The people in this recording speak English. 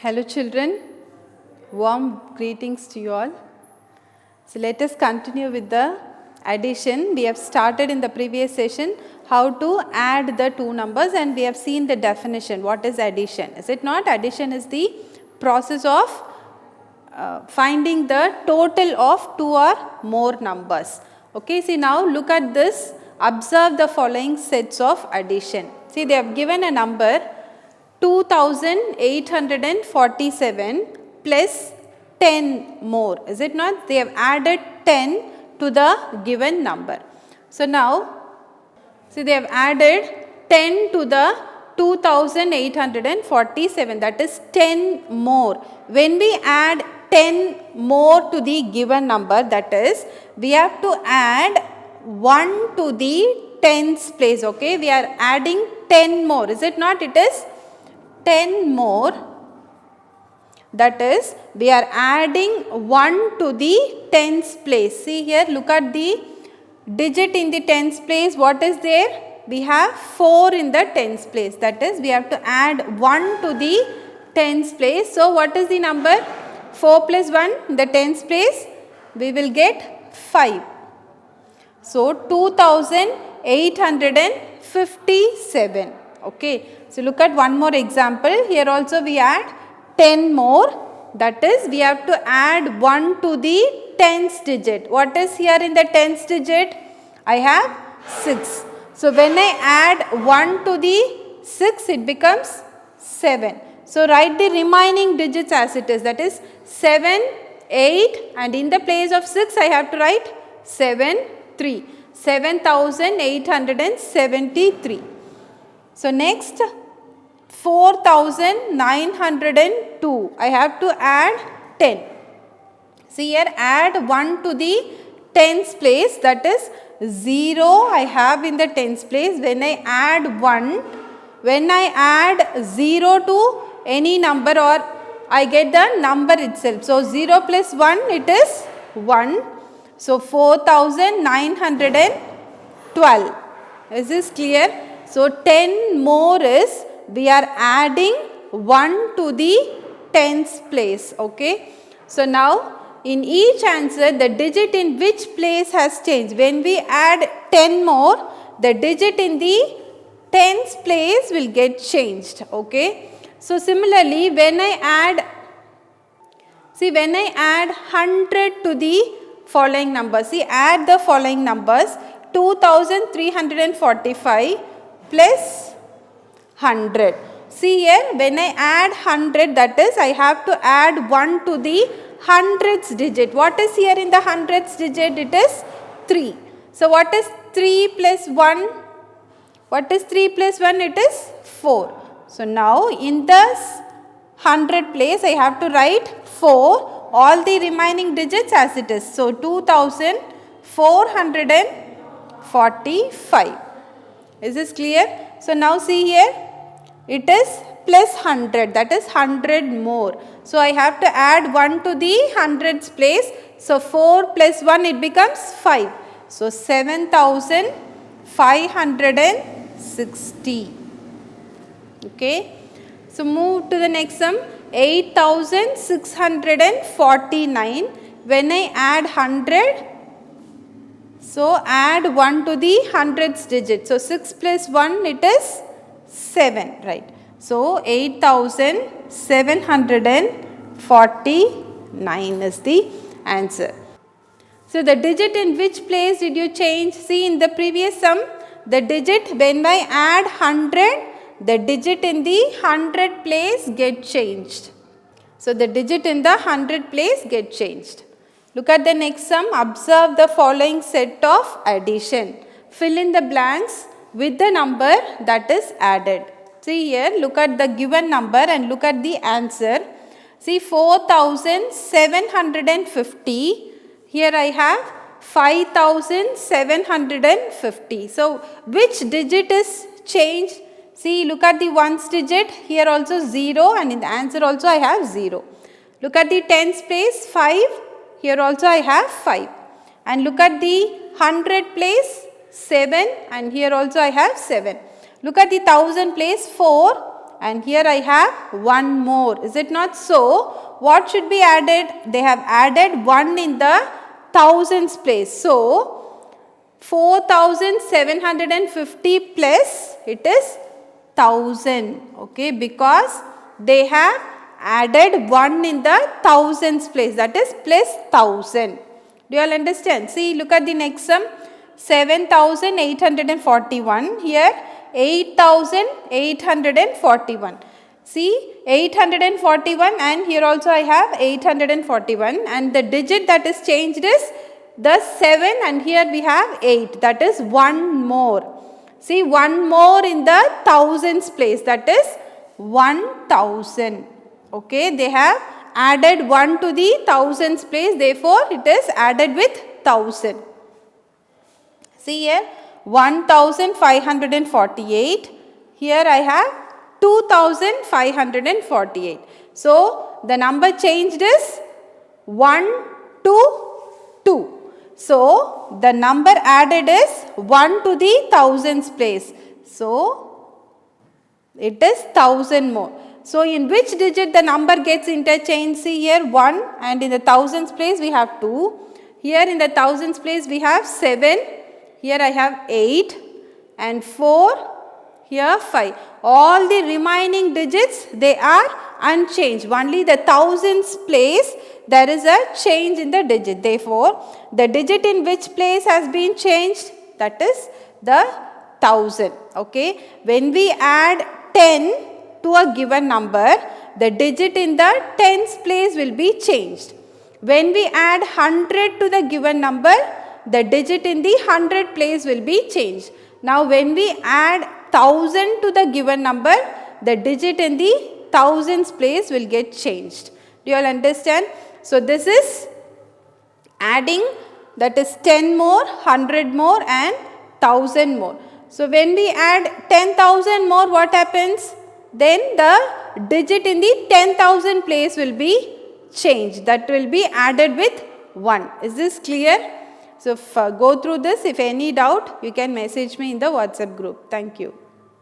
Hello children, warm greetings to you all. So let us continue with the addition. We have started in the previous session how to add the two numbers and we have seen the definition. What is addition? Is it not? Addition is the process of finding the total of two or more numbers. Okay, see now look at this. Observe the following sets of addition. See, they have given a number 2847 plus 10 more. Is it not? They have added 10 to the given number. So now, see, they have added 10 to the 2847, that is 10 more. When we add 10 more to the given number, that is, we have to add 1 to the tens place. Okay, we are adding 10 more. Is it not? It is 10 more. That is, we are adding 1 to the tens place. See here, look at the digit in the tens place. What is there? We have 4 in the tens place. That is, we have to add 1 to the tens place. So, what is the number? 4 plus 1 in the tens place, we will get 5. So, 2857. Okay. So, look at one more example. Here also we add 10 more. That is, we have to add 1 to the tens digit. What is here in the tens digit? I have 6. So, when I add 1 to the 6, it becomes 7. So, write the remaining digits as it is. That is 7, 8 and in the place of 6, I have to write 7, 3. 7873. So, next 4902. I have to add 10. See here, add 1 to the tens place, that is 0 I have in the tens place. When I add 1, when I add 0 to any number or I get the number itself. So, 0 plus 1 it is 1. So, 4912. Is this clear? So, 10 more is we are adding 1 to the tens place. Okay. So, now in each answer the digit in which place has changed. When we add 10 more, the digit in the tens place will get changed. Okay. So, similarly when I add, see when I add 100 to the following numbers, see add the following numbers 2345 plus 100. See here, when I add 100, that is, I have to add 1 to the hundreds digit. What is here in the hundreds digit? It is 3. So, what is 3 plus 1? What is 3 plus 1? It is 4. So, now in this 100 place, I have to write 4, all the remaining digits as it is. So, 2445. Is this clear? So, now see here, it is plus 100, that is 100 more. So, I have to add 1 to the hundreds place. So, 4 plus 1 it becomes 5. So, 7560. Okay. So, move to the next sum, 8649. When I add 100, so add 1 to the hundreds digit. So, 6 plus 1 it is 7, right. So, 8749 is the answer. So, the digit in which place did you change? See in the previous sum, the digit when I add 100, the digit in the 100 place get changed. So, the digit in the 100 place get changed. Look at the next sum. Observe the following set of addition. Fill in the blanks with the number that is added. See here, look at the given number and look at the answer. See 4750. Here I have 5750. So, which digit is changed? See, look at the ones digit. Here also 0 and in the answer also I have 0. Look at the tens place 5. Here also I have 5. And look at the 100 place 7 and here also I have 7. Look at the 1000 place 4 and here I have 1 more. Is it not so? What should be added? They have added 1 in the thousands place. So 4750 plus it is 1000. Okay, because they have added 1 in the thousands place, that is plus 1000. Do you all understand? See, look at the next sum. 7841. Here 8841. See, 841, and here also I have 841, and the digit that is changed is the 7, and here we have 8, that is 1 more. See, 1 more in the thousands place, that is 1000. Okay, they have added 1 to the thousands place, therefore it is added with 1000. See here, 1548. Here I have 2548. So the number changed is 1 to 2. So the number added is 1 to the thousands place. So it is 1000 more. So in which digit the number gets interchanged? See here 1, and in the thousands place we have 2. Here in the thousands place we have 7. Here I have 8 and 4, here 5. All the remaining digits, they are unchanged. Only the thousands place there is a change in the digit. Therefore, the digit in which place has been changed? That is the 1000. Okay. When we add 10 to a given number, the digit in the tens place will be changed. When we add 100 to the given number, the digit in the 100 place will be changed. Now when we add 1000 to the given number, the digit in the thousands place will get changed. Do you all understand? So this is adding, that is 10 more, 100 more and 1000 more. So when we add 10,000 more, what happens? Then the digit in the 10,000 place will be changed. That will be added with 1. Is this clear? So go through this. If any doubt, you can message me in the WhatsApp group. Thank you.